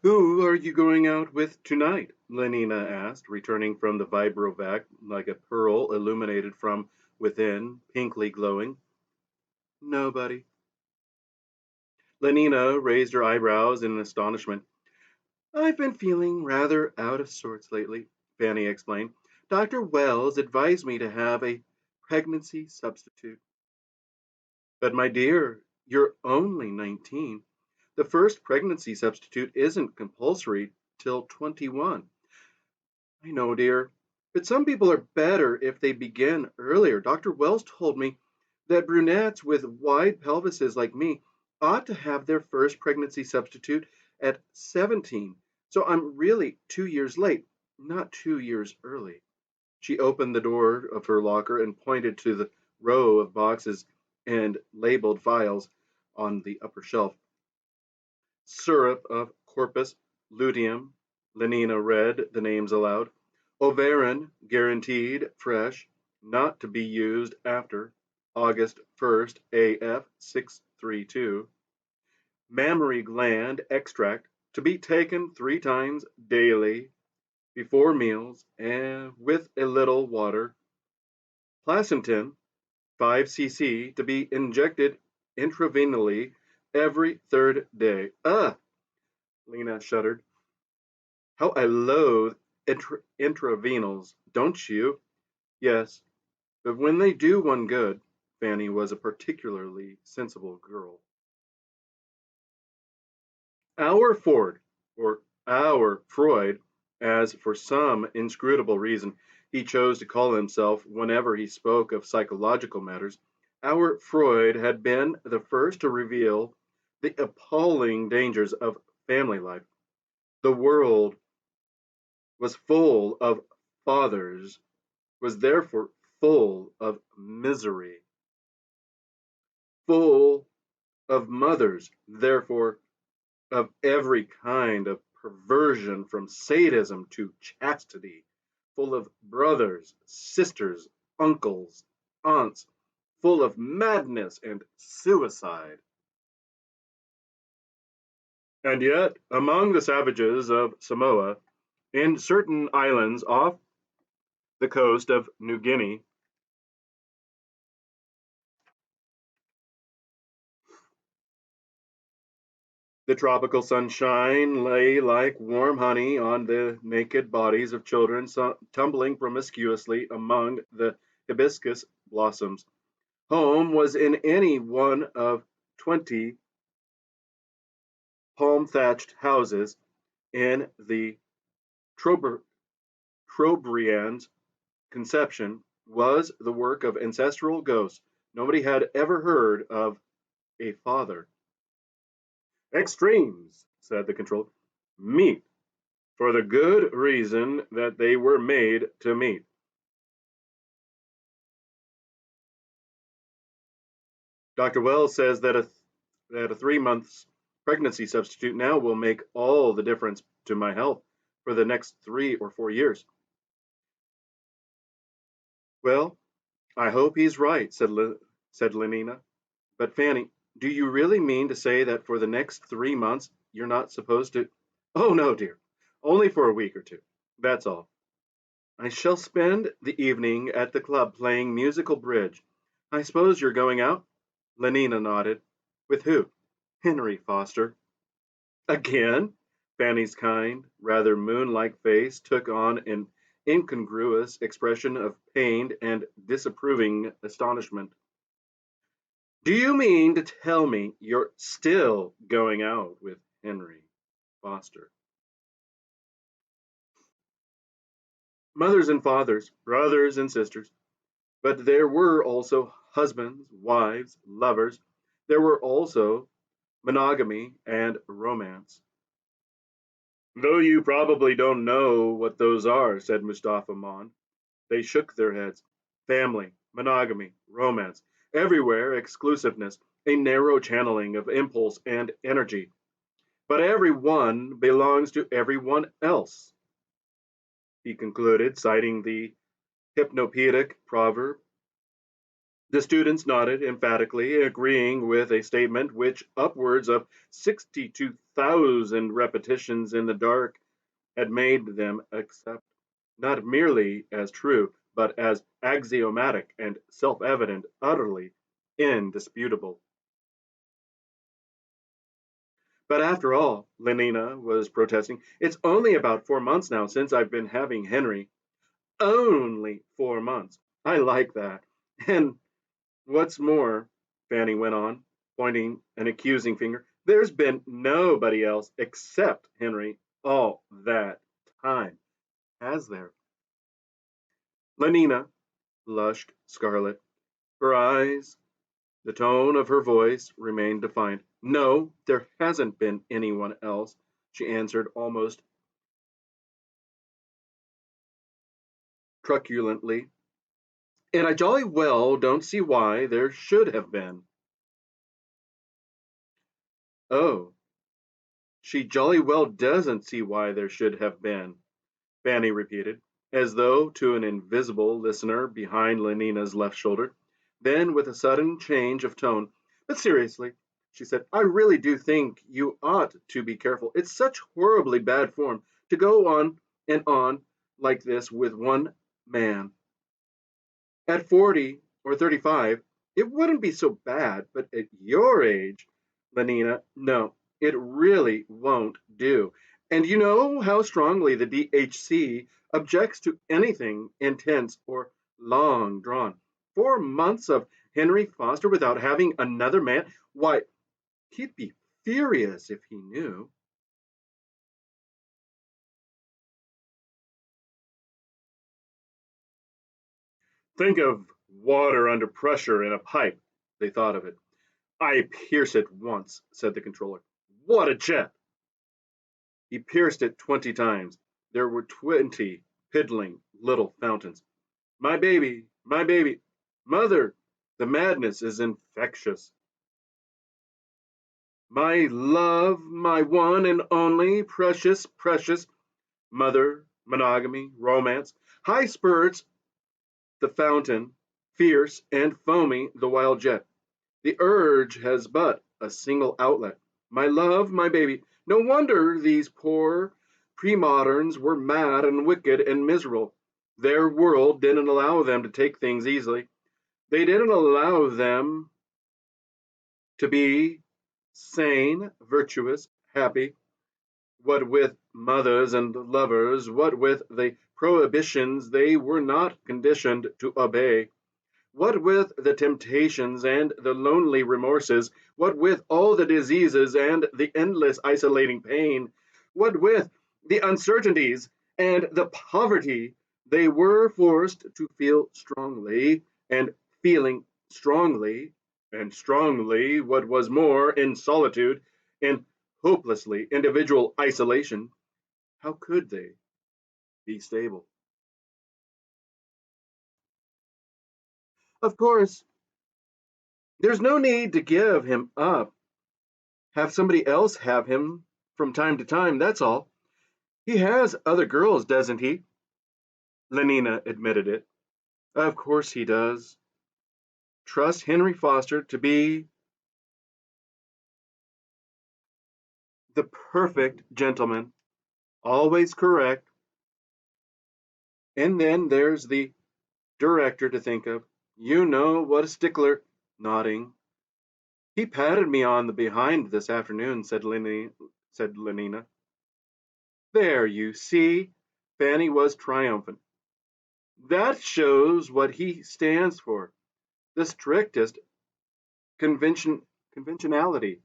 Who are you going out with tonight? Lenina asked, returning from the vibrovac like a pearl illuminated from within, pinkly glowing. Nobody. Lenina raised her eyebrows in astonishment. I've been feeling rather out of sorts lately, Fanny explained. Dr. Wells advised me to have a pregnancy substitute. But my dear, you're only 19. The first pregnancy substitute isn't compulsory till 21. I know, dear, but some people are better if they begin earlier. Dr. Wells told me that brunettes with wide pelvises like me ought to have their first pregnancy substitute at 17. So I'm really 2 years late, not 2 years early. She opened the door of her locker and pointed to the row of boxes and labeled vials on the upper shelf. Syrup of Corpus luteum, Lenina read the names aloud. Overin guaranteed fresh, not to be used after August 1st AF 632. Mammary gland extract to be taken 3 times daily before meals and with a little water. Placentin 5 cc to be injected intravenously every third day. Ugh! Lena shuddered. How I loathe intravenals, don't you? Yes, but when they do one good, Fanny was a particularly sensible girl. Our Ford, or our Freud, as for some inscrutable reason he chose to call himself whenever he spoke of psychological matters, our Freud had been the first to reveal the appalling dangers of family life. The world was full of fathers, was therefore full of misery, full of mothers, therefore of every kind of perversion from sadism to chastity, full of brothers, sisters, uncles, aunts, full of madness and suicide. And yet, among the savages of Samoa, in certain islands off the coast of New Guinea, the tropical sunshine lay like warm honey on the naked bodies of children tumbling promiscuously among the hibiscus blossoms. Home was in any one of 20 palm thatched houses in the Trobriand's conception was the work of ancestral ghosts. Nobody had ever heard of a father. Extremes, said the control. Meat, for the good reason that they were made to meet. Dr. Wells says that a 3 months pregnancy substitute now will make all the difference to my health for the next 3 or 4 years. Well, I hope he's right, said Lenina. But Fanny, do you really mean to say that for the next 3 months you're not supposed to? Oh, no, dear. Only for a week or two. That's all. I shall spend the evening at the club playing musical bridge. I suppose you're going out? Lenina nodded. With who? Henry Foster. Again? Fanny's kind, rather moon-like face took on an incongruous expression of pained and disapproving astonishment. Do you mean to tell me you're still going out with Henry Foster? Mothers and fathers, brothers and sisters. But there were also husbands, wives, lovers. There were also monogamy and romance. Though you probably don't know what those are, said Mustafa Mond. They shook their heads. Family, monogamy, romance, everywhere exclusiveness, a narrow channeling of impulse and energy. But every one belongs to everyone else, he concluded, citing the hypnopedic proverb. The students nodded emphatically, agreeing with a statement which upwards of 62,000 repetitions in the dark had made them accept, not merely as true, but as axiomatic and self evident, utterly indisputable. But after all, Lenina was protesting, it's only about 4 months now since I've been having Henry. Only 4 months. I like that. And what's more, Fanny went on, pointing an accusing finger, there's been nobody else except Henry all that time, has there? Lenina blushed scarlet. Her eyes, the tone of her voice remained defiant. No, there hasn't been anyone else, she answered almost truculently. And I jolly well don't see why there should have been. Oh, she jolly well doesn't see why there should have been, Fanny repeated, as though to an invisible listener behind Lenina's left shoulder. Then, with a sudden change of tone, but seriously, she said, I really do think you ought to be careful. It's such horribly bad form to go on like this with one man. At 40 or 35, it wouldn't be so bad, but at your age, Lenina, no, it really won't do. And you know how strongly the DHC objects to anything intense or long drawn. 4 months of Henry Foster without having another man? Why, he'd be furious if he knew. Think of water under pressure in a pipe, they thought of it. I pierce it once, said the controller. What a jet! He pierced it 20 times. There were 20 piddling little fountains. My baby, mother, the madness is infectious. My love, my one and only, precious, precious mother, monogamy, romance, high spirits, the fountain, fierce and foamy, the wild jet. The urge has but a single outlet. My love, my baby. No wonder these poor pre-moderns were mad and wicked and miserable. Their world didn't allow them to take things easily. They didn't allow them to be sane, virtuous, happy. What with mothers and lovers, what with the prohibitions they were not conditioned to obey. What with the temptations and the lonely remorses, what with all the diseases and the endless isolating pain, what with the uncertainties and the poverty, they were forced to feel strongly, and feeling strongly, and strongly, what was more, in solitude, in hopelessly individual isolation, how could they be stable? Of course, there's no need to give him up. Have somebody else have him from time to time, that's all. He has other girls, doesn't he? Lenina admitted it. Of course he does. Trust Henry Foster to be the perfect gentleman, always correct. And then there's the director to think of. You know what a stickler. Nodding. He patted me on the behind this afternoon, said Lenina. There, you see. Fanny was triumphant. That shows what he stands for. The strictest convention conventionality.